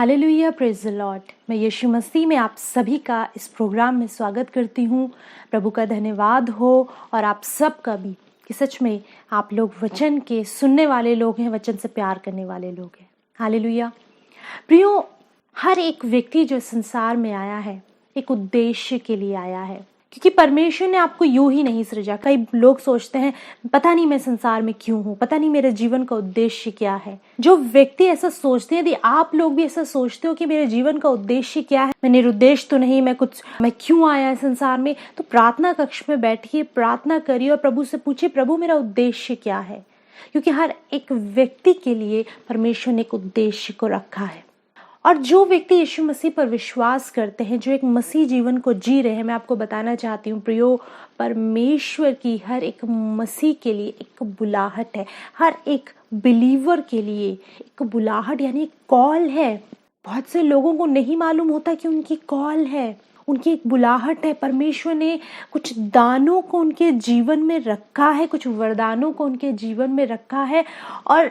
Hallelujah, praise the Lord. मैं यीशु मसीह में आप सभी का इस प्रोग्राम में स्वागत करती हूँ। प्रभु का धन्यवाद हो और आप सब का भी कि सच में आप लोग वचन के सुनने वाले लोग हैं, वचन से प्यार करने वाले लोग हैं। हालेलुया। प्रियो, हर एक व्यक्ति जो संसार में आया है एक उद्देश्य के लिए आया है, क्योंकि परमेश्वर ने आपको यूं ही नहीं सृजा। कई लोग सोचते हैं पता नहीं मैं संसार में क्यों हूँ, पता नहीं मेरे जीवन का उद्देश्य क्या है। जो व्यक्ति ऐसा सोचते हैं, यदि आप लोग भी ऐसा सोचते हो कि मेरे जीवन का उद्देश्य क्या है, मैं निरुद्देश्य तो नहीं, मैं क्यों आया है संसार में, तो प्रार्थना कक्ष में बैठिए, प्रार्थना करिए और प्रभु से पूछिए, प्रभु मेरा उद्देश्य क्या है। क्योंकि हर एक व्यक्ति के लिए परमेश्वर ने एक उद्देश्य को रखा है। और जो व्यक्ति यीशु मसीह पर विश्वास करते हैं, जो एक मसीह जीवन को जी रहे हैं, मैं आपको बताना चाहती हूँ प्रियो, परमेश्वर की हर एक मसीह के लिए एक बुलाहट है। हर एक बिलीवर के लिए एक बुलाहट यानी एक कॉल है। बहुत से लोगों को नहीं मालूम होता कि उनकी कॉल है, उनकी एक बुलाहट है। परमेश्वर ने कुछ दानों को उनके जीवन में रखा है, कुछ वरदानों को उनके जीवन में रखा है, और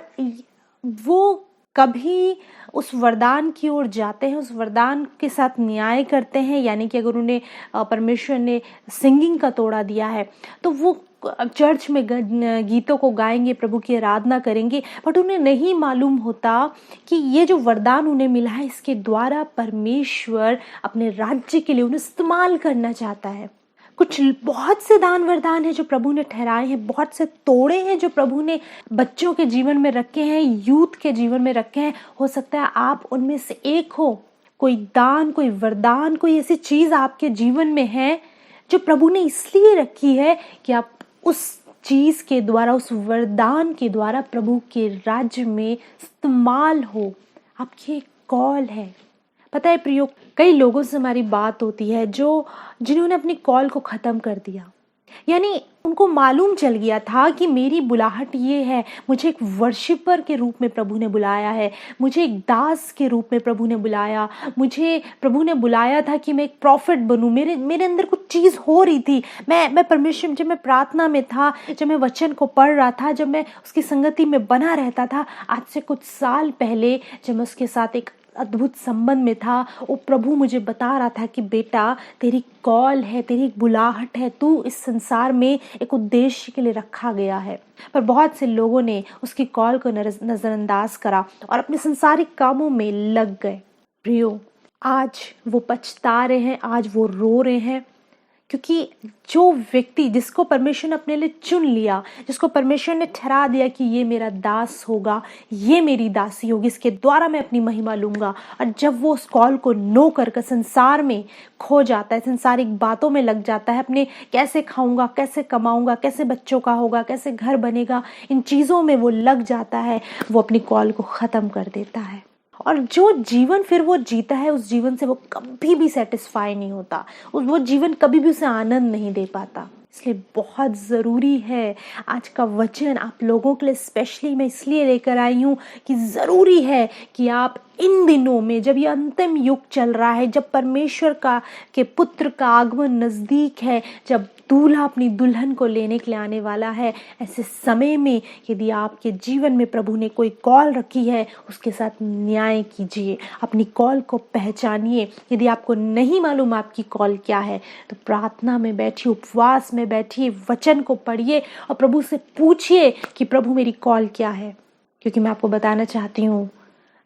वो कभी उस वरदान की ओर जाते हैं, उस वरदान के साथ न्याय करते हैं। यानी कि अगर उन्हें परमेश्वर ने सिंगिंग का तोड़ा दिया है तो वो चर्च में गीतों को गाएंगे, प्रभु की आराधना करेंगे, बट उन्हें नहीं मालूम होता कि ये जो वरदान उन्हें मिला है, इसके द्वारा परमेश्वर अपने राज्य के लिए उन्हें इस्तेमाल करना चाहता है। कुछ बहुत से दान वरदान है जो प्रभु ने ठहराए हैं, बहुत से तोड़े हैं जो प्रभु ने बच्चों के जीवन में रखे हैं, यूथ के जीवन में रखे हैं। हो सकता है आप उनमें से एक हो। कोई दान, कोई वरदान, कोई ऐसी चीज आपके जीवन में है जो प्रभु ने इसलिए रखी है कि आप उस चीज के द्वारा, उस वरदान के द्वारा प्रभु के राज्य में इस्तेमाल हो। आपकी एक कॉल है। पता है प्रियो, कई लोगों से हमारी बात होती है जिन्होंने अपनी कॉल को खत्म कर दिया। यानी उनको मालूम चल गया था कि मेरी बुलाहट ये है, मुझे एक वर्शिपर के रूप में प्रभु ने बुलाया है, मुझे एक दास के रूप में प्रभु ने बुलाया, मुझे प्रभु ने बुलाया था कि मैं एक प्रॉफिट बनूं। मेरे अंदर कुछ चीज़ हो रही थी। मैं परमेश्वर, जब मैं प्रार्थना में था, जब मैं वचन को पढ़ रहा था, जब मैं उसकी संगति में बना रहता था, आज से कुछ साल पहले जब मैं उसके साथ एक अद्भुत संबंध में था, वो प्रभु मुझे बता रहा था कि बेटा तेरी कॉल है, तेरी बुलाहट है, तू इस संसार में एक उद्देश्य के लिए रखा गया है। पर बहुत से लोगों ने उसकी कॉल को नजरअंदाज करा और अपने संसारिक कामों में लग गए। प्रियो, आज वो पछता रहे हैं, आज वो रो रहे हैं, क्योंकि जो व्यक्ति जिसको परमेश्वर ने अपने लिए चुन लिया, जिसको परमेश्वर ने ठहरा दिया कि ये मेरा दास होगा, ये मेरी दासी होगी, इसके द्वारा मैं अपनी महिमा लूंगा, और जब वो उस कॉल को नो कर संसार में खो जाता है, संसारिक बातों में लग जाता है, अपने कैसे खाऊंगा, कैसे कमाऊंगा, कैसे बच्चों का होगा, कैसे घर बनेगा, इन चीज़ों में वो लग जाता है, वो अपनी कॉल को ख़त्म कर देता है। और जो जीवन फिर वो जीता है, उस जीवन से वो कभी भी सेटिस्फाई नहीं होता, वो जीवन कभी भी उसे आनंद नहीं दे पाता। इसलिए बहुत ज़रूरी है आज का वचन आप लोगों के लिए स्पेशली मैं इसलिए लेकर आई हूँ कि ज़रूरी है कि आप इन दिनों में, जब ये अंतिम युग चल रहा है, जब परमेश्वर के पुत्र का आगमन नज़दीक है, जब दूल्हा अपनी दुल्हन को लेने के लिए आने वाला है, ऐसे समय में यदि आपके जीवन में प्रभु ने कोई कॉल रखी है, उसके साथ न्याय कीजिए, अपनी कॉल को पहचानिए। यदि आपको नहीं मालूम आपकी कॉल क्या है, तो प्रार्थना में बैठिए, उपवास में बैठिए, वचन को पढ़िए और प्रभु से पूछिए कि प्रभु मेरी कॉल क्या है। क्योंकि मैं आपको बताना चाहती हूँ,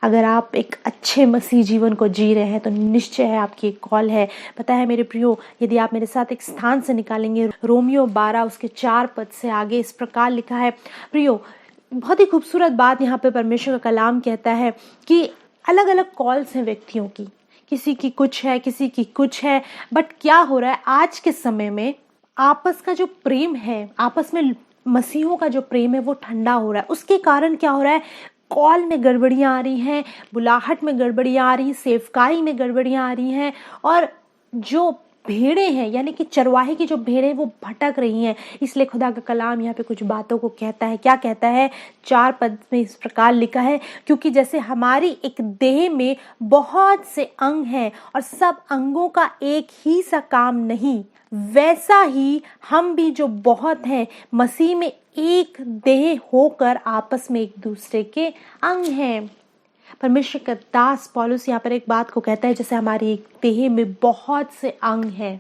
अगर आप एक अच्छे मसीह जीवन को जी रहे हैं तो निश्चय है आपकी एक कॉल है। पता है मेरे प्रियो, यदि आप मेरे साथ एक स्थान से निकालेंगे, रोमियो 12 उसके 4 पद से आगे इस प्रकार लिखा है। प्रियो, बहुत ही खूबसूरत बात यहाँ पे परमेश्वर का कलाम कहता है कि अलग अलग कॉल्स हैं व्यक्तियों की, किसी की कुछ है, किसी की कुछ है, बट क्या हो रहा है आज के समय में, आपस का जो प्रेम है, आपस में मसीहों का जो प्रेम है वो ठंडा हो रहा है। उसके कारण क्या हो रहा है, कॉल में गड़बड़ियाँ आ रही हैं, बुलाहट में गड़बड़ियाँ आ रही हैं, सेवकाई में गड़बड़ियाँ आ रही हैं, और जो भेड़ें हैं यानी कि चरवाहे की जो भेड़ें वो भटक रही हैं। इसलिए खुदा का कलाम यहाँ पे कुछ बातों को कहता है। क्या कहता है? 4 पद में इस प्रकार लिखा है, क्योंकि जैसे हमारी एक देह में बहुत से अंग हैं और सब अंगों का एक ही सा काम नहीं, वैसा ही हम भी जो बहुत हैं मसीह में एक देह होकर आपस में एक दूसरे के अंग हैं। परमेश्वर का दास पौलुस यहाँ पर एक बात को कहता है, जैसे हमारी एक देह में बहुत से अंग हैं,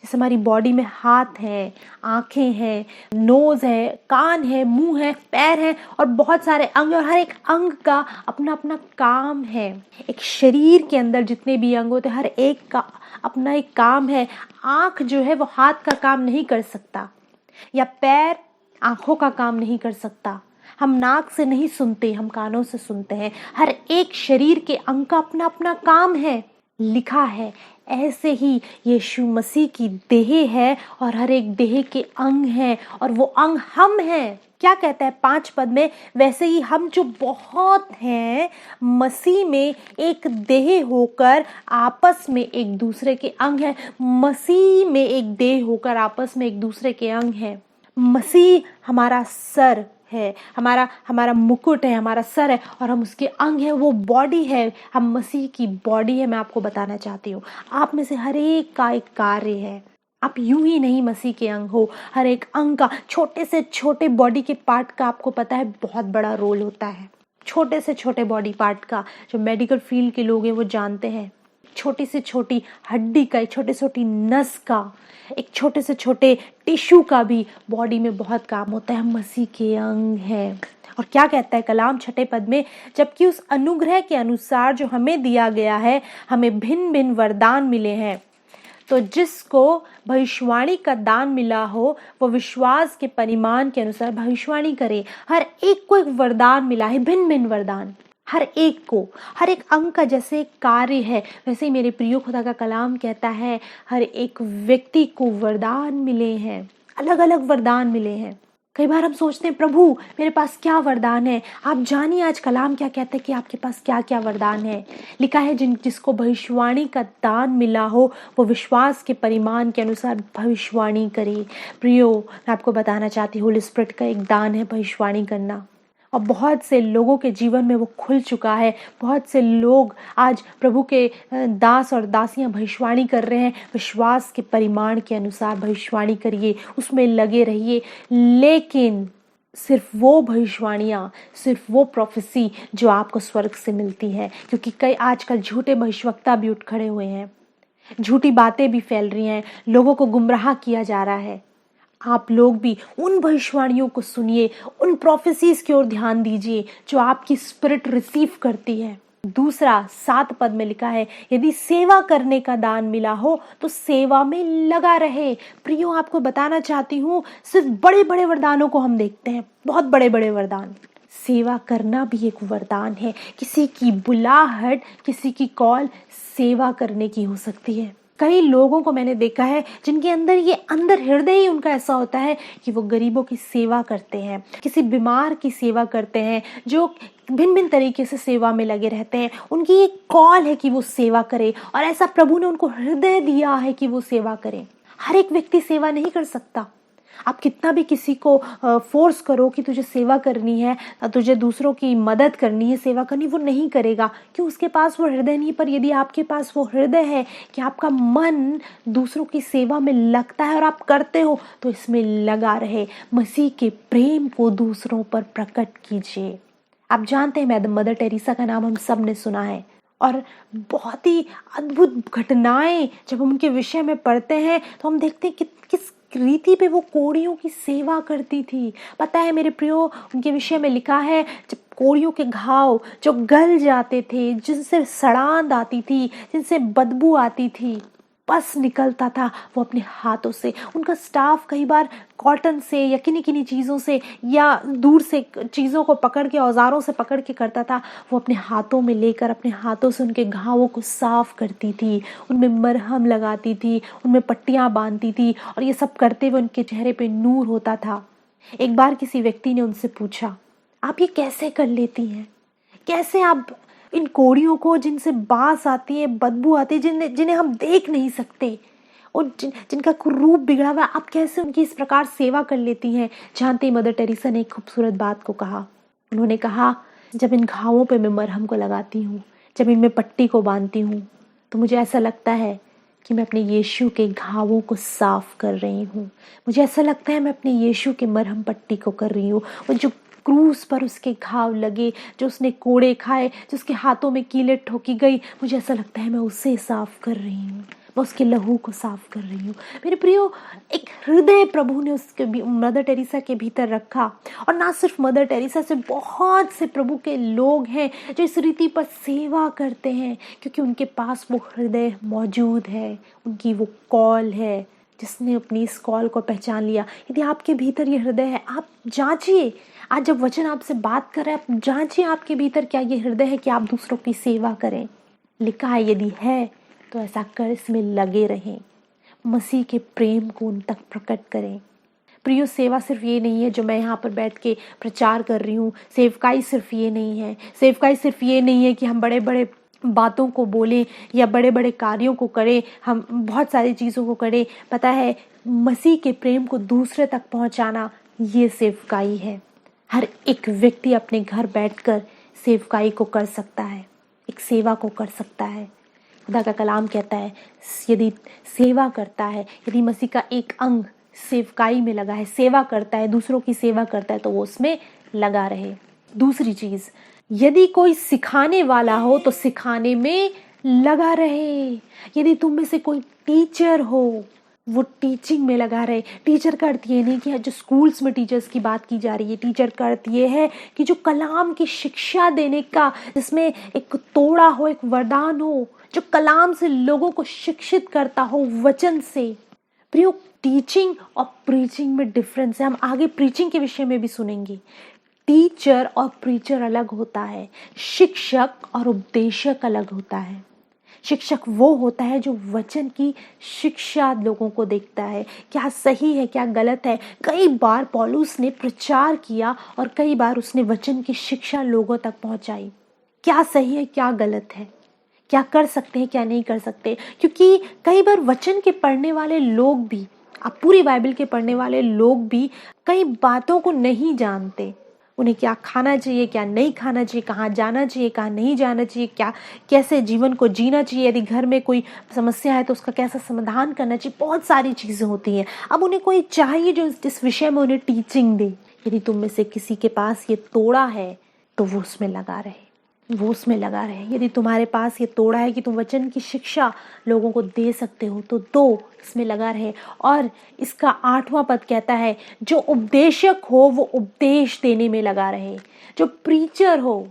जैसे हमारी बॉडी में हाथ है, आंखें हैं, नोज है, कान है, मुंह है, पैर है और बहुत सारे अंग, और हर एक अंग का अपना अपना काम है। एक शरीर के अंदर जितने भी अंग होते हैं, हर एक का अपना एक काम है। आंख जो है वो हाथ का काम नहीं कर सकता, या पैर आंखों का काम नहीं कर सकता। हम नाक से नहीं सुनते, हम कानों से सुनते हैं। हर एक शरीर के अंग का अपना अपना काम है। लिखा है ऐसे ही यीशु मसीह की देह है और हर एक देह के अंग हैं, और वो अंग हम हैं। क्या कहता है 5 पद में, वैसे ही हम जो बहुत हैं मसीह में एक देह होकर आपस में एक दूसरे के अंग हैं। मसीह में एक देह होकर आपस में एक दूसरे के अंग हैं। मसीह हमारा सर है, हमारा मुकुट है, हमारा सर है, और हम उसके अंग हैं, वो बॉडी है, हम मसीह की बॉडी है। मैं आपको बताना चाहती हूँ, आप में से हर एक का एक कार्य है। आप यूं ही नहीं मसीह के अंग हो। हर एक अंग का, छोटे से छोटे बॉडी के पार्ट का आपको पता है बहुत बड़ा रोल होता है। छोटे से छोटे बॉडी पार्ट का, जो मेडिकल फील्ड के लोग हैं वो जानते हैं। छोटी से छोटी हड्डी का, एक छोटी से छोटी नस का, एक छोटे से छोटे टिश्यू का भी बॉडी में बहुत काम होता है। हम मसीह के अंग हैं। और क्या कहता है कलाम 6 पद में, जबकि उस अनुग्रह के अनुसार जो हमें दिया गया है, हमें भिन्न भिन्न वरदान मिले हैं। तो जिसको भविष्यवाणी का दान मिला हो वो विश्वास के परिमाण के अनुसार भविष्यवाणी करे। हर एक को एक वरदान मिला है, भिन्न भिन्न वरदान। हर एक को, हर एक अंग का जैसे एक कार्य है, वैसे ही मेरे प्रिय खुदा का कलाम कहता है हर एक व्यक्ति को वरदान मिले हैं, अलग अलग वरदान मिले हैं। कई बार हम सोचते हैं प्रभु मेरे पास क्या वरदान है। आप जानिए आज कलाम क्या कहते हैं कि आपके पास क्या क्या वरदान है। लिखा है जिसको भविष्यवाणी का दान मिला हो वो विश्वास के परिमाण के अनुसार भविष्यवाणी करे। प्रियो, मैं आपको बताना चाहती हूँ होली स्पिरिट का एक दान है भविष्यवाणी करना, और बहुत से लोगों के जीवन में वो खुल चुका है। बहुत से लोग आज प्रभु के दास और दासियां भविष्यवाणी कर रहे हैं। विश्वास के परिमाण के अनुसार भविष्यवाणी करिए, उसमें लगे रहिए। लेकिन सिर्फ वो भविष्यवाणियाँ, सिर्फ वो प्रोफेसी जो आपको स्वर्ग से मिलती है, क्योंकि कई आजकल झूठे भविष्यवक्ता भी उठ खड़े हुए हैं, झूठी बातें भी फैल रही हैं, लोगों को गुमराह किया जा रहा है। आप लोग भी उन भविष्यवाणियों को सुनिए, उन प्रोफेसीज की ओर ध्यान दीजिए जो आपकी स्पिरिट रिसीव करती है। दूसरा 7 पद में लिखा है, यदि सेवा करने का दान मिला हो तो सेवा में लगा रहे। प्रियो, आपको बताना चाहती हूँ सिर्फ बड़े बड़े वरदानों को हम देखते हैं, बहुत बड़े बड़े वरदान। सेवा करना भी एक वरदान है। किसी की बुलाहट, किसी की कॉल सेवा करने की हो सकती है। कई लोगों को मैंने देखा है जिनके अंदर ये अंदर हृदय ही उनका ऐसा होता है कि वो गरीबों की सेवा करते हैं, किसी बीमार की सेवा करते हैं, जो भिन्न भिन्न तरीके से सेवा में लगे रहते हैं। उनकी एक कॉल है कि वो सेवा करे, और ऐसा प्रभु ने उनको हृदय दिया है कि वो सेवा करें। हर एक व्यक्ति सेवा नहीं कर सकता। आप कितना भी किसी को फोर्स करो कि तुझे सेवा करनी है, तुझे दूसरों की मदद करनी है, सेवा करनी, वो नहीं करेगा, क्यों? उसके पास वो हृदय नहीं। पर यदि आपके पास वो हृदय है कि आपका मन दूसरों की सेवा में लगता है और आप करते हो, तो इसमें लगा रहे। मसीह के प्रेम को दूसरों पर प्रकट कीजिए। आप जानते हैं मदर टेरेसा का नाम हम सब ने सुना है, और बहुत ही अद्भुत घटनाएं जब हम उनके विषय में पढ़ते हैं तो हम देखते हैं कि किस रीति पे वो कोढ़ियों की सेवा करती थी। पता है मेरे प्रियो, उनके विषय में लिखा है जब कोढ़ियों के घाव जो गल जाते थे, जिनसे सड़ांध आती थी, जिनसे बदबू आती थी, पस निकलता था, वो अपने हाथों से, उनका स्टाफ कई बार कॉटन से या किन्हीं किन्हीं चीज़ों से या दूर से चीज़ों को पकड़ के, औजारों से पकड़ के करता था। वो अपने हाथों में लेकर अपने हाथों से उनके घावों को साफ करती थी, उनमें मरहम लगाती थी, उनमें पट्टियाँ बांधती थी, और ये सब करते हुए उनके चेहरे पे नूर होता था। एक बार किसी व्यक्ति ने उनसे पूछा, आप ये कैसे कर लेती हैं? कैसे आप इन कोढ़ियों को, जिनसे बास आती है, बदबू आती है, जिन्हें हम देख नहीं सकते, और जिनका रूप बिगड़ा हुआ, आप कैसे उनकी इस प्रकार सेवा कर लेती हैं? जानते ही मदर टेरेसा ने एक खूबसूरत बात को कहा। उन्होंने कहा, जब इन घावों पे मैं मरहम को लगाती हूँ, जब इनमें पट्टी को बांधती हूँ, तो मुझे ऐसा लगता है कि मैं अपने यीशु के घावों को साफ कर रही हूँ। मुझे ऐसा लगता है मैं अपने यीशु के मरहम पट्टी को कर रही हूँ। वो जो क्रूस पर उसके घाव लगे, जो उसने कोड़े खाए, जो उसके हाथों में कीलें ठोकी गई, मुझे ऐसा लगता है मैं उसे साफ कर रही हूँ, मैं उसके लहू को साफ कर रही हूँ। मेरे प्रियो, एक हृदय प्रभु ने उसके मदर टेरेसा के भीतर रखा। और ना सिर्फ मदर टेरेसा से, बहुत से प्रभु के लोग हैं जो इस रीति पर सेवा करते हैं, क्योंकि उनके पास वो हृदय मौजूद है, उनकी वो कॉल है, जिसने अपनी इस कॉल को पहचान लिया। यदि आपके भीतर ये हृदय है, आप जांचिए। आज जब वचन आपसे बात कर रहा है, आप जांचिए आपके भीतर क्या ये हृदय है कि आप दूसरों की सेवा करें। लिखा है, यदि है तो ऐसा कर, इसमें लगे रहें, मसीह के प्रेम को उन तक प्रकट करें। प्रियो, सेवा सिर्फ ये नहीं है जो मैं यहाँ पर बैठ के प्रचार कर रही हूँ। सेवकाई सिर्फ ये नहीं है। सेवकाई सिर्फ ये नहीं है कि हम बड़े बड़े बातों को बोलें या बड़े बड़े कार्यों को करें, हम बहुत सारी चीज़ों को करें। पता है, मसीह के प्रेम को दूसरे तक पहुँचाना, ये सेवकाई है। हर एक व्यक्ति अपने घर बैठकर सेवकाई को कर सकता है, एक सेवा को कर सकता है। खुदा का कलाम कहता है, यदि सेवा करता है, यदि मसीह का एक अंग सेवकाई में लगा है, सेवा करता है, दूसरों की सेवा करता है, तो वो उसमें लगा रहे। दूसरी चीज़, यदि कोई सिखाने वाला हो तो सिखाने में लगा रहे। यदि तुम में से कोई टीचर हो, वो टीचिंग में लगा रहे। टीचर का अर्थ ये नहीं कि जो स्कूल्स में टीचर्स की बात की जा रही है। टीचर का अर्थ ये है कि जो कलाम की शिक्षा देने का, जिसमें एक तोड़ा हो, एक वरदान हो, जो कलाम से लोगों को शिक्षित करता हो, वचन से। प्रियो, टीचिंग और प्रीचिंग में डिफरेंस है। हम आगे प्रीचिंग के विषय में भी सुनेंगे। टीचर और प्रीचर अलग होता है, शिक्षक और उपदेशक अलग होता है। शिक्षक वो होता है जो वचन की शिक्षा लोगों को देखता है, क्या सही है क्या गलत है। कई बार पौलुस ने प्रचार किया और कई बार उसने वचन की शिक्षा लोगों तक पहुंचाई, क्या सही है क्या गलत है, क्या कर सकते हैं क्या नहीं कर सकते। क्योंकि कई बार वचन के पढ़ने वाले लोग भी, आप पूरी बाइबल के पढ़ने वाले लोग भी कई बातों को नहीं जानते। उन्हें क्या खाना चाहिए क्या नहीं खाना चाहिए, कहाँ जाना चाहिए कहाँ नहीं जाना चाहिए, क्या कैसे जीवन को जीना चाहिए, यदि घर में कोई समस्या है तो उसका कैसा समाधान करना चाहिए। बहुत सारी चीज़ें होती हैं। अब उन्हें कोई चाहिए जो इस विषय में उन्हें टीचिंग दे। यदि तुम में से किसी के पास ये तोड़ा है तो वो उसमें लगा रहे, वो उसमें लगा रहे। यदि तुम्हारे पास ये तोड़ा है कि तुम वचन की शिक्षा लोगों को दे सकते हो, तो दो, इसमें लगा रहे। और इसका 8वां पद कहता है, जो उपदेशक हो वो उपदेश देने में लगा रहे। जो प्रीचर हो,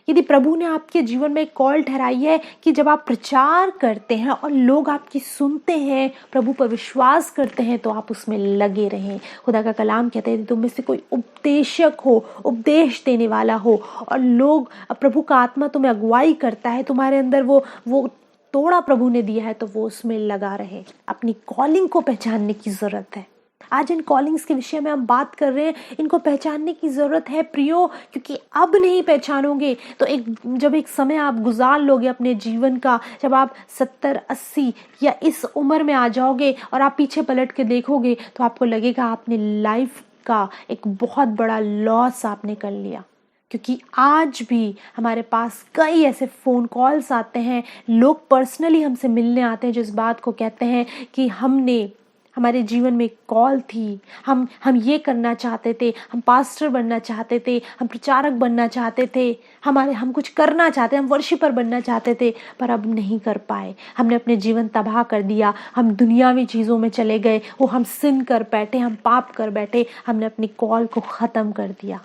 यदि प्रभु ने आपके जीवन में एक कॉल ठहराई है कि जब आप प्रचार करते हैं और लोग आपकी सुनते हैं, प्रभु पर विश्वास करते हैं, तो आप उसमें लगे रहें। खुदा का कलाम कहते हैं, तुम में से कोई उपदेशक हो, उपदेश देने वाला हो, और लोग, प्रभु का आत्मा तुम्हें अगुवाई करता है, तुम्हारे अंदर वो तोड़ा प्रभु ने दिया है, तो वो उसमें लगा रहे। अपनी कॉलिंग को पहचानने की जरूरत है। आज इन कॉलिंग्स के विषय में हम बात कर रहे हैं, इनको पहचानने की ज़रूरत है प्रियो, क्योंकि अब नहीं पहचानोगे तो जब एक समय आप गुजार लोगे अपने जीवन का, जब आप 70-80 या इस उम्र में आ जाओगे और आप पीछे पलट के देखोगे, तो आपको लगेगा आपने लाइफ का एक बहुत बड़ा लॉस आपने कर लिया। क्योंकि आज भी हमारे पास कई ऐसे फ़ोन कॉल्स आते हैं, लोग पर्सनली हमसे मिलने आते हैं, जो इस बात को कहते हैं कि हमारे जीवन में कॉल थी, हम ये करना चाहते थे, हम पास्टर बनना चाहते थे, हम प्रचारक बनना चाहते थे, हम कुछ करना चाहते, हम वर्शिपर बनना चाहते थे, पर अब नहीं कर पाए। हमने अपने जीवन तबाह कर दिया, हम दुनियावी चीज़ों में चले गए, वो हम सिन कर बैठे, हम पाप कर बैठे, हमने अपनी कॉल को ख़त्म कर दिया।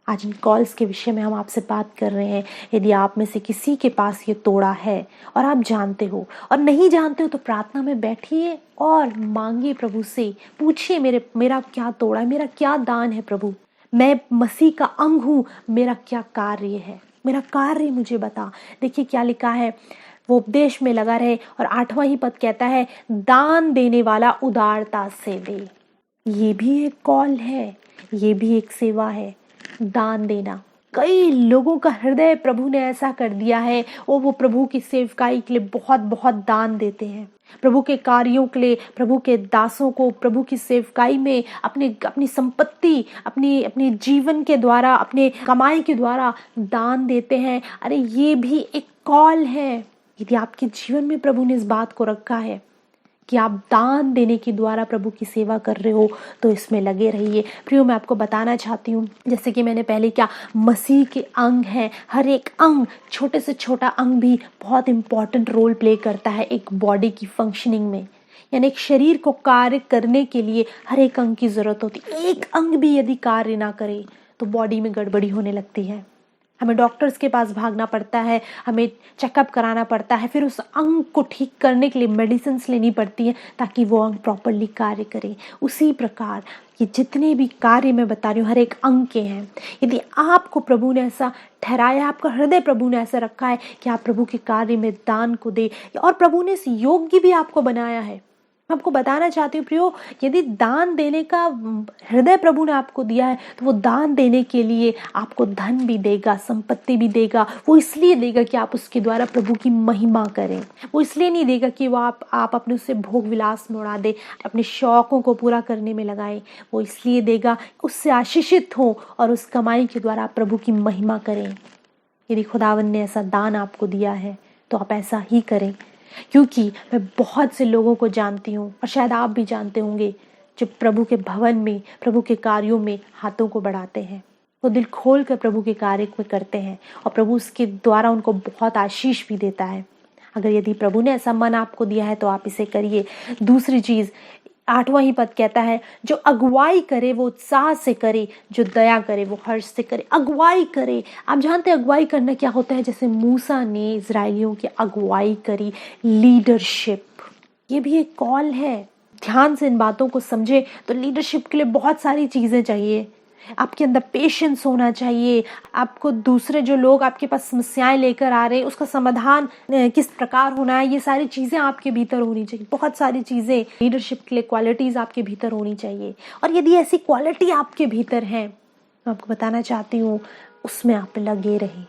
आज इन कॉल्स के विषय में हम आपसे बात कर रहे हैं। यदि आप में से किसी के पास ये तोड़ा है और आप जानते हो और नहीं जानते हो, तो प्रार्थना में बैठिए और मांगिए प्रभु से, पूछिए मेरा क्या तोड़ा है, मेरा क्या दान है प्रभु, मैं मसीह का अंग हूँ, मेरा क्या कार्य है, मेरा कार्य मुझे बता। देखिए क्या लिखा है, वो उपदेश में लगा रहे। और 8वां ही पद कहता है, दान देने वाला उदारता से दे। ये भी एक कॉल है, ये भी एक सेवा है, दान देना। कई लोगों का हृदय प्रभु ने ऐसा कर दिया है, वो प्रभु की सेवकाई के लिए बहुत बहुत दान देते हैं, प्रभु के कार्यों के लिए, प्रभु के दासों को प्रभु की सेवकाई में अपनी संपत्ति, अपनी जीवन के द्वारा, अपने कमाई के द्वारा दान देते हैं। अरे ये भी एक कॉल है। यदि आपके जीवन में प्रभु ने इस बात को रखा है कि आप दान देने के द्वारा प्रभु की सेवा कर रहे हो, तो इसमें लगे रहिए। प्रियो, मैं आपको बताना चाहती हूँ, जैसे कि मैंने पहले क्या, मसीह के अंग हैं, हर एक अंग, छोटे से छोटा अंग भी बहुत इंपॉर्टेंट रोल प्ले करता है एक बॉडी की फंक्शनिंग में। यानी एक शरीर को कार्य करने के लिए हर एक अंग की जरूरत होती है। एक अंग भी यदि कार्य ना करे तो बॉडी में गड़बड़ी होने लगती है। हमें डॉक्टर्स के पास भागना पड़ता है, हमें चेकअप कराना पड़ता है, फिर उस अंग को ठीक करने के लिए मेडिसिन लेनी पड़ती है ताकि वो अंग प्रॉपरली कार्य करे। उसी प्रकार ये जितने भी कार्य मैं बता रही हूँ हर एक अंग के हैं। यदि आपको प्रभु ने ऐसा ठहराया, आपका हृदय प्रभु ने ऐसा रखा है कि आप प्रभु के कार्य में दान को दे, और प्रभु ने इस योग्य भी आपको बनाया है। मैं आपको बताना चाहती हूँ प्रियो, यदि दान देने का हृदय प्रभु ने आपको दिया है तो वो दान देने के लिए आपको धन भी देगा, संपत्ति भी देगा। वो इसलिए देगा कि आप उसके द्वारा प्रभु की महिमा करें। वो इसलिए नहीं देगा कि वो आप अपने उससे भोग विलास में उड़ा दे, अपने शौकों को पूरा करने में लगाए। वो इसलिए देगा उससे आशीषित हो और उस कमाई के द्वारा आप प्रभु की महिमा करें। यदि खुदावन ने ऐसा दान आपको दिया है तो आप ऐसा ही करें, क्योंकि मैं बहुत से लोगों को जानती हूँ और शायद आप भी जानते होंगे जो प्रभु के भवन में, प्रभु के कार्यों में हाथों को बढ़ाते हैं। वो दिल खोल कर प्रभु के कार्य को करते हैं और प्रभु उसके द्वारा उनको बहुत आशीष भी देता है। अगर यदि प्रभु ने ऐसा मन आपको दिया है तो आप इसे करिए। दूसरी चीज, 8वां ही पद कहता है, जो अगुवाई करे वो उत्साह से करे, जो दया करे वो हर्ष से करे। अगुवाई करे, आप जानते हैं अगुवाई करना क्या होता है? जैसे मूसा ने इजरायलियों की अगुवाई करी, लीडरशिप, ये भी एक कॉल है। ध्यान से इन बातों को समझे तो लीडरशिप के लिए बहुत सारी चीजें चाहिए। आपके अंदर पेशेंस होना चाहिए। आपको दूसरे जो लोग आपके पास समस्याएं लेकर आ रहे हैं उसका समाधान किस प्रकार होना है, ये सारी चीजें आपके भीतर होनी चाहिए। बहुत सारी चीजें लीडरशिप के लिए क्वालिटीज आपके भीतर होनी चाहिए। और यदि ऐसी क्वालिटी आपके भीतर है, मैं आपको बताना चाहती हूँ उसमें आप लगे रहें।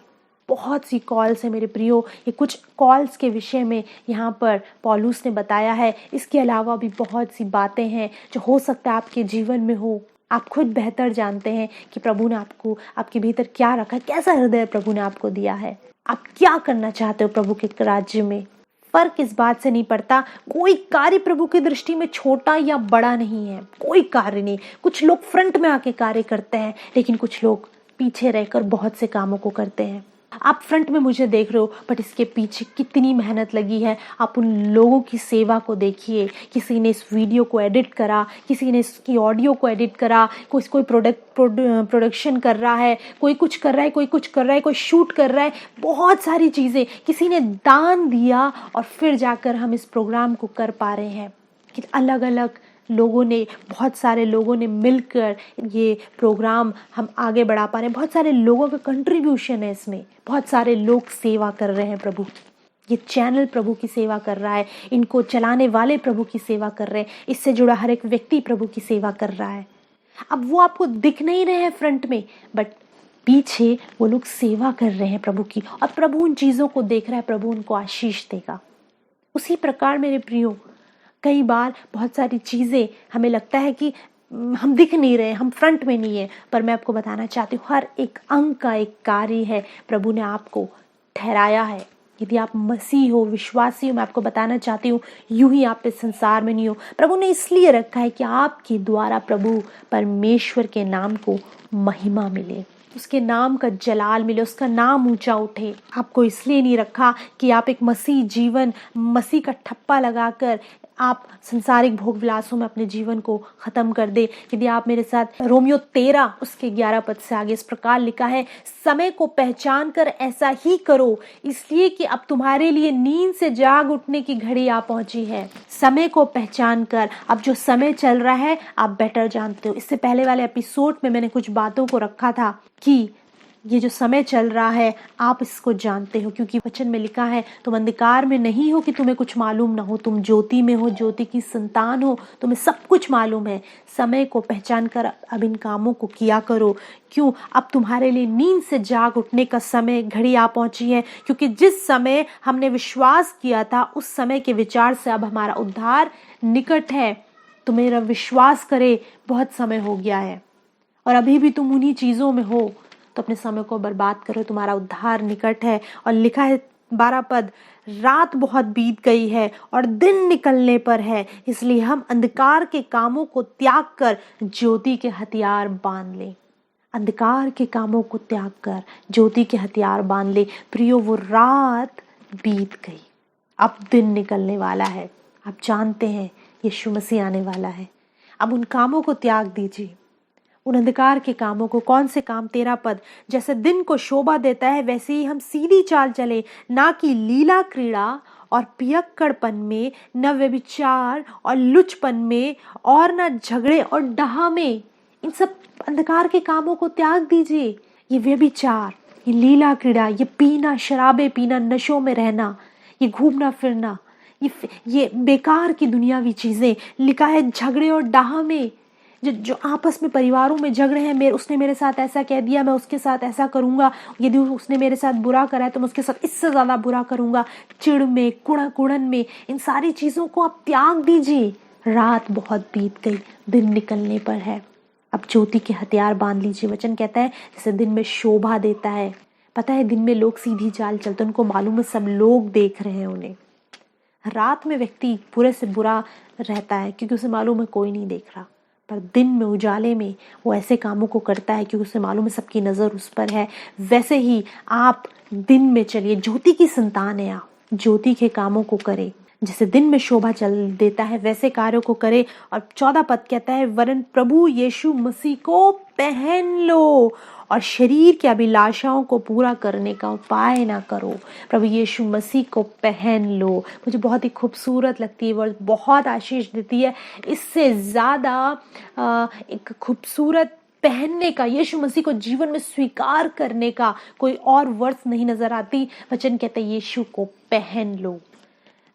बहुत सी कॉल्स है मेरे प्रियो, ये कुछ कॉल्स के विषय में यहाँ पर पौलुस ने बताया है। इसके अलावा भी बहुत सी बातें हैं जो हो सकता है आपके जीवन में हो। आप खुद बेहतर जानते हैं कि प्रभु ने आपको, आपके भीतर क्या रखा है, कैसा हृदय प्रभु ने आपको दिया है, आप क्या करना चाहते हो प्रभु के राज्य में। फर्क इस बात से नहीं पड़ता, कोई कार्य प्रभु की दृष्टि में छोटा या बड़ा नहीं है, कोई कार्य नहीं। कुछ लोग फ्रंट में आके कार्य करते हैं, लेकिन कुछ लोग पीछे रहकर बहुत से कामों को करते हैं। आप फ्रंट में मुझे देख रहे हो, बट इसके पीछे कितनी मेहनत लगी है। आप उन लोगों की सेवा को देखिए। किसी ने इस वीडियो को एडिट करा, किसी ने इसकी ऑडियो को एडिट करा, कोई प्रोडक्शन कर रहा है, कोई कुछ कर रहा है, कोई कुछ कर रहा है, कोई शूट कर रहा है, बहुत सारी चीज़ें। किसी ने दान दिया और फिर जाकर हम इस प्रोग्राम को कर पा रहे हैं। कि अलग अलग लोगों ने, बहुत सारे लोगों ने मिलकर ये प्रोग्राम हम आगे बढ़ा पा रहे हैं। बहुत सारे लोगों का कंट्रीब्यूशन है इसमें, बहुत सारे लोग सेवा कर रहे हैं प्रभु की। ये चैनल प्रभु की सेवा कर रहा है, इनको चलाने वाले प्रभु की सेवा कर रहे हैं, इससे जुड़ा हर एक व्यक्ति प्रभु की सेवा कर रहा है। अब वो आपको दिख नहीं रहे हैं फ्रंट में, बट पीछे वो लोग सेवा कर रहे हैं प्रभु की, और प्रभु उन चीज़ों को देख रहा है, प्रभु उनको आशीष देगा। उसी प्रकार मेरे प्रियो, कई बार बहुत सारी चीज़ें हमें लगता है कि हम दिख नहीं रहे, हम फ्रंट में नहीं है, पर मैं आपको बताना चाहती हूँ हर एक अंग का एक कार्य है, प्रभु ने आपको ठहराया है। यदि आप मसीह हो, विश्वासी हो, मैं आपको बताना चाहती हूँ यूं ही आप इस संसार में नहीं हो। प्रभु ने इसलिए रखा है कि आपके द्वारा प्रभु परमेश्वर के नाम को महिमा मिले, उसके नाम का जलाल मिले, उसका नाम ऊंचा उठे। आपको इसलिए नहीं रखा कि आप एक मसीह जीवन, मसीह का ठप्पा लगाकर आप संसारिक भोग विलासों में अपने जीवन को खत्म कर दे। यदि आप मेरे साथ रोमियो 13 उसके 11 पद से आगे इस प्रकार लिखा है, समय को पहचान कर ऐसा ही करो, इसलिए कि अब तुम्हारे लिए नींद से जाग उठने की घड़ी आ पहुंची है। समय को पहचान कर, अब जो समय चल रहा है आप बेटर जानते हो। इससे पहले वाले एपिसोड में मैंने कुछ बातों को रखा था कि ये जो समय चल रहा है आप इसको जानते हो, क्योंकि वचन में लिखा है तुम अंधकार में नहीं हो कि तुम्हें कुछ मालूम ना हो, तुम ज्योति में हो, ज्योति की संतान हो, तुम्हें सब कुछ मालूम है। समय को पहचान कर अब इन कामों को किया करो। क्यों? अब तुम्हारे लिए नींद से जाग उठने का समय, घड़ी आ पहुंची है, क्योंकि जिस समय हमने विश्वास किया था उस समय के विचार से अब हमारा उद्धार निकट है। तो मेरा विश्वास करे बहुत समय हो गया है और अभी भी तुम उन्हीं चीज़ों में हो, तो अपने समय को बर्बाद करो, तुम्हारा उद्धार निकट है। और लिखा है 12 पद, रात बहुत बीत गई है और दिन निकलने पर है, इसलिए हम अंधकार के कामों को त्याग कर ज्योति के हथियार बांध लें। अंधकार के कामों को त्याग कर ज्योति के हथियार बांध ले। प्रियो, वो रात बीत गई, अब दिन निकलने वाला है। आप जानते हैं यीशु मसीह आने वाला है। अब उन कामों को त्याग दीजिए, उन अंधकार के कामों को। कौन से काम? 13 पद, जैसे दिन को शोभा देता है वैसे ही हम सीधी चाल चले, ना कि लीला क्रीड़ा और पियक्कड़पन में, न व्यभिचार और लुचपन में, और न झगड़े और डहा में। इन सब अंधकार के कामों को त्याग दीजिए। ये व्यभिचार, ये लीला क्रीड़ा, ये पीना, शराबे पीना, नशों में रहना, ये घूमना फिरना, ये बेकार की दुनियावी चीजें। लिखा है झगड़े और डाह में, जो आपस में परिवारों में झगड़े हैं। उसने मेरे साथ ऐसा कह दिया, मैं उसके साथ ऐसा करूंगा। यदि उसने मेरे साथ बुरा करा है तो मैं उसके साथ इससे ज्यादा बुरा करूंगा। चिढ़ में, कुड़न में, इन सारी चीजों को आप त्याग दीजिए। रात बहुत बीत गई, दिन निकलने पर है। अब ज्योति के हथियार बांध लीजिए। वचन कहता है जैसे दिन में शोभा देता है। पता है, दिन में लोग सीधी चाल चलते, उनको मालूम है सब लोग देख रहे हैं उन्हें। रात में व्यक्ति बुरे से बुरा रहता है क्योंकि उसे मालूम है कोई नहीं देख रहा, पर दिन में, उजाले में वो ऐसे कामों को करता है क्योंकि उसे मालूम है सबकी नजर उस पर है। वैसे ही आप दिन में चलिए, ज्योति की संतान है आप, ज्योति के कामों को करें। जैसे दिन में शोभा चल देता है वैसे कार्यों को करे। और 14 पद कहता है, वरन प्रभु यीशु मसीह को पहन लो और शरीर की अभिलाषाओं को पूरा करने का उपाय ना करो। प्रभु यीशु मसीह को पहन लो। मुझे बहुत ही खूबसूरत लगती है वर्ड, बहुत आशीष देती है। इससे ज्यादा एक खूबसूरत पहनने का, यीशु मसीह को जीवन में स्वीकार करने का कोई और वर्ड्स नहीं नजर आती। वचन कहता है यीशु को पहन लो।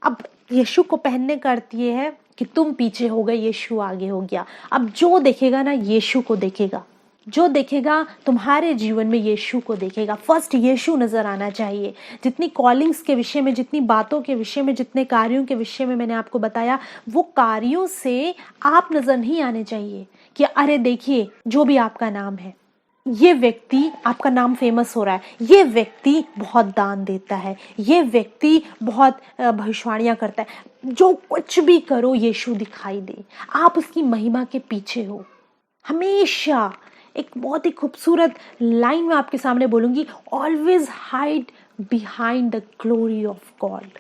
अब यीशु को पहनने का अर्थ ये है कि तुम पीछे हो गए, यीशु आगे हो गया। अब जो देखेगा ना, यीशु को देखेगा। जो देखेगा तुम्हारे जीवन में यीशु को देखेगा। फर्स्ट यीशु नजर आना चाहिए। जितनी कॉलिंग्स के विषय में, जितनी बातों के विषय में, जितने कार्यों के विषय में मैंने आपको बताया, वो कार्यों से आप नजर नहीं आने चाहिए कि अरे देखिए जो भी आपका नाम है, ये व्यक्ति, आपका नाम फेमस हो रहा है, ये व्यक्ति बहुत दान देता है, ये व्यक्ति बहुत भविष्यवाणियां करता है। जो कुछ भी करो यीशु दिखाई दे, आप उसकी महिमा के पीछे हो। हमेशा एक बहुत ही खूबसूरत लाइन में आपके सामने बोलूंगी, always hide behind the glory of God.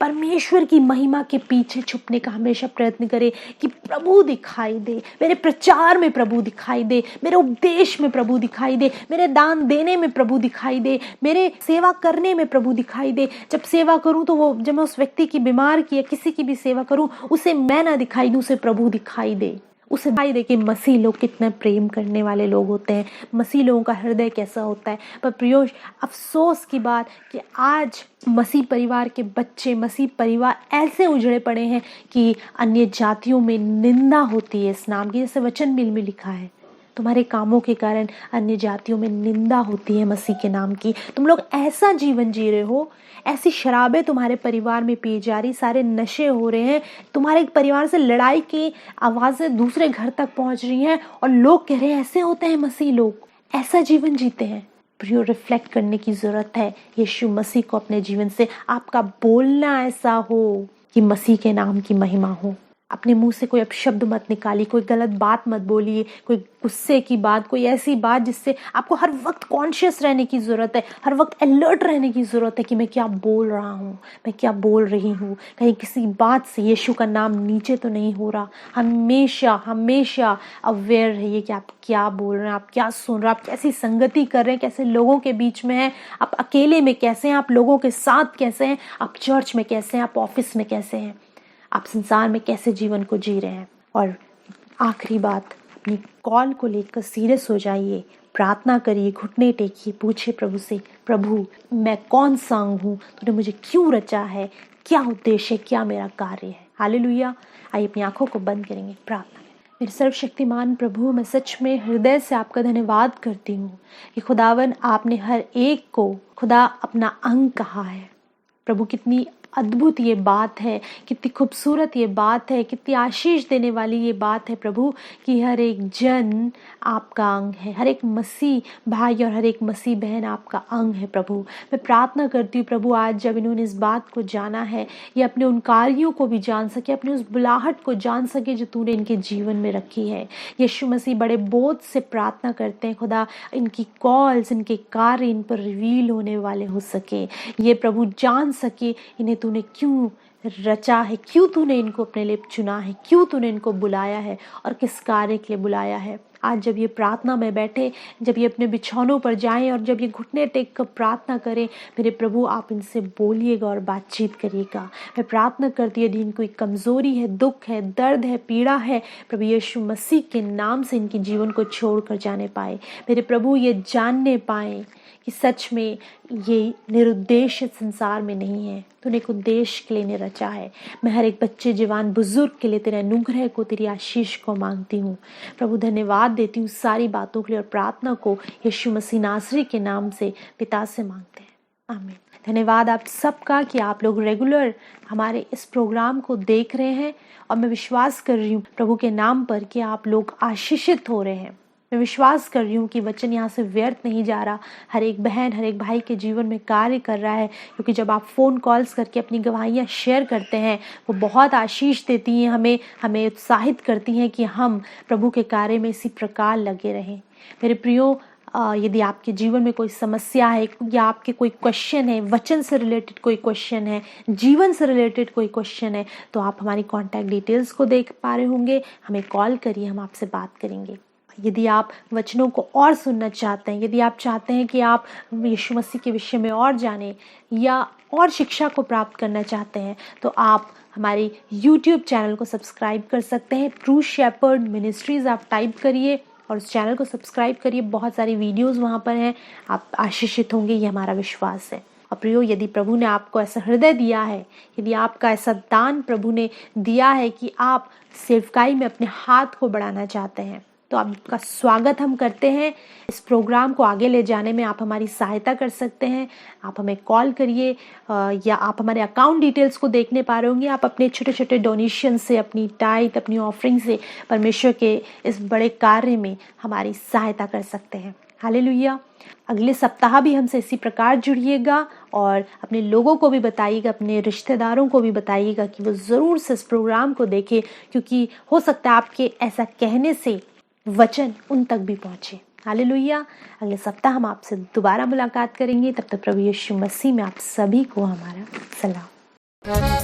परमेश्वर की महिमा के पीछे छुपने का हमेशा प्रयत्न करें कि प्रभु दिखाई दे, मेरे प्रचार में प्रभु दिखाई दे, मेरे उपदेश में प्रभु दिखाई दे, मेरे दान देने में प्रभु दिखाई दे, मेरे सेवा करने में प्रभु दिखाई दे। जब सेवा करूं तो वो, जब मैं उस व्यक्ति की, बीमार की या किसी की भी सेवा करूं, उसे मैं ना दिखाई दूं, उसे प्रभु दिखाई दे। उसे दिखाई दे कि मसीह लोग कितने प्रेम करने वाले लोग होते हैं, मसीह लोगों का हृदय कैसा होता है। पर प्रियो, अफसोस की बात कि आज मसीह परिवार के बच्चे, मसीह परिवार ऐसे उजड़े पड़े हैं कि अन्य जातियों में निंदा होती है इस नाम की। जैसे वचन में लिखा है, तुम्हारे कामों के कारण अन्य जातियों में निंदा होती है मसीह के नाम की। तुम लोग ऐसा जीवन जी रहे हो, ऐसी शराबें तुम्हारे परिवार में पी जा रही, सारे नशे हो रहे हैं, तुम्हारे परिवार से लड़ाई की आवाजें दूसरे घर तक पहुंच रही हैं और लोग कह रहे हैं ऐसे होते हैं मसीह लोग, ऐसा जीवन जीते हैं। प्रियो, रिफ्लेक्ट करने की जरूरत है यीशु मसीह को अपने जीवन से। आपका बोलना ऐसा हो कि मसीह के नाम की महिमा हो। अपने मुंह से कोई अपशब्द मत निकालिए, कोई गलत बात मत बोलिए, कोई गुस्से की बात, कोई ऐसी बात जिससे आपको हर वक्त कॉन्शियस रहने की जरूरत है, हर वक्त अलर्ट रहने की जरूरत है कि मैं क्या बोल रहा हूँ, मैं क्या बोल रही हूँ। कहीं किसी बात से यीशु का नाम नीचे तो नहीं हो रहा। हमेशा हमेशा अवेयर रहिए कि आप क्या बोल रहे हैं, आप क्या सुन रहे हैं, आप कैसी संगति कर रहे हैं, कैसे लोगों के बीच में हैं, आप अकेले में कैसे हैं, आप लोगों के साथ कैसे हैं, आप चर्च में कैसे हैं, आप ऑफिस में कैसे हैं, आप संसार में कैसे जीवन को जी रहे हैं। और आखिरी बात, अपनी कॉल को लेकर सीरियस हो जाइए, प्रार्थना करिए, घुटने टेकिए, पूछिए प्रभु से, प्रभु मैं कौन सा हूँ, तूने मुझे क्यों रचा है, क्या उद्देश्य है, क्या मेरा कार्य है। हालेलुया। आइए अपनी आंखों को बंद करेंगे, प्रार्थना। मेरे सर्वशक्तिमान प्रभु, मैं सच में हृदय से आपका धन्यवाद करती हूँ कि खुदावन आपने हर एक को खुदा अपना अंग कहा है। प्रभु, कितनी अद्भुत ये बात है, कितनी खूबसूरत ये बात है, कितनी आशीष देने वाली ये बात है प्रभु कि हर एक जन आपका अंग है, हर एक मसीह भाई और हर एक मसीह बहन आपका अंग है प्रभु। मैं प्रार्थना करती हूँ प्रभु, आज जब इन्होंने इस बात को जाना है, ये अपने उन कार्यों को भी जान सके, अपने उस बुलाहट को जान सके जो तूने इनके जीवन में रखी है। यीशु मसीह बड़े बोझ से प्रार्थना करते हैं खुदा, इनकी कॉल्स, इनके कार्य इन पर रिवील होने वाले हो सके, ये प्रभु जान सके इन्हें तूने क्यों रचा है, क्यों तूने इनको अपने लिए चुना है, क्यों तूने इनको बुलाया है और किस कार्य के लिए बुलाया है। आज जब ये प्रार्थना में बैठे, जब ये अपने बिछौनों पर जाएं और जब ये घुटने टेक कर प्रार्थना करें, मेरे प्रभु आप इनसे बोलिएगा और बातचीत करिएगा। मैं प्रार्थना करती हूँ, यदि कोई कमज़ोरी है, दुख है, दर्द है, पीड़ा है, प्रभु यीशु मसीह के नाम से इनके जीवन को छोड़ कर जाने पाए। मेरे प्रभु ये जानने पाए कि सच में ये निरुद्देश्य संसार में नहीं है, तूने एक उद्देश्य के लिए इन्हें रचा है। मैं हर एक बच्चे, जवान, बुजुर्ग के लिए तेरे अनुग्रह को, तेरी आशीष को मांगती हूँ प्रभु। धन्यवाद देती हूँ सारी बातों के लिए और प्रार्थना को यीशु मसीह नासरी के नाम से पिता से मांगते हैं, आमीन। धन्यवाद आप सबका कि आप लोग रेगुलर हमारे इस प्रोग्राम को देख रहे हैं और मैं विश्वास कर रही हूँ प्रभु के नाम पर कि आप लोग आशीषित हो रहे हैं। मैं विश्वास कर रही हूँ कि वचन यहाँ से व्यर्थ नहीं जा रहा, हर एक बहन, हर एक भाई के जीवन में कार्य कर रहा है, क्योंकि जब आप फ़ोन कॉल्स करके अपनी गवाहियाँ शेयर करते हैं वो बहुत आशीष देती हैं, हमें उत्साहित करती हैं कि हम प्रभु के कार्य में इसी प्रकार लगे रहें। मेरे प्रियो, यदि आपके जीवन में कोई समस्या है या आपके कोई क्वेश्चन है, वचन से रिलेटेड कोई क्वेश्चन है, जीवन से रिलेटेड कोई क्वेश्चन है, तो आप हमारी कॉन्टैक्ट डिटेल्स को देख पा रहे होंगे, हमें कॉल करिए, हम आपसे बात करेंगे। यदि आप वचनों को और सुनना चाहते हैं, यदि आप चाहते हैं कि आप यीशु मसीह के विषय में और जानें या और शिक्षा को प्राप्त करना चाहते हैं, तो आप हमारे YouTube चैनल को सब्सक्राइब कर सकते हैं। ट्रू शेपर्ड मिनिस्ट्रीज आप टाइप करिए और उस चैनल को सब्सक्राइब करिए, बहुत सारी वीडियोस वहाँ पर हैं, आप आशीषित होंगे, ये हमारा विश्वास है। और प्रियो, यदि प्रभु ने आपको ऐसा हृदय दिया है, यदि आपका ऐसा दान प्रभु ने दिया है कि आप सेवकाई में अपने हाथ को बढ़ाना चाहते हैं, तो आपका स्वागत हम करते हैं। इस प्रोग्राम को आगे ले जाने में आप हमारी सहायता कर सकते हैं। आप हमें कॉल करिए या आप हमारे अकाउंट डिटेल्स को देखने पा रहे होंगे। आप अपने छोटे छोटे डोनेशन से, अपनी टाइट, अपनी ऑफरिंग से परमेश्वर के इस बड़े कार्य में हमारी सहायता कर सकते हैं। हालेलुया। अगले सप्ताह भी हमसे इसी प्रकार जुड़िएगा और अपने लोगों को भी बताइएगा, अपने रिश्तेदारों को भी बताइएगा कि वो ज़रूर से इस प्रोग्राम को देखें, क्योंकि हो सकता है आपके ऐसा कहने से वचन उन तक भी पहुंचे। हालेलुया। अगले सप्ताह हम आपसे दोबारा मुलाकात करेंगे। तब तक प्रभु यीशु मसीह में आप सभी को हमारा सलाम।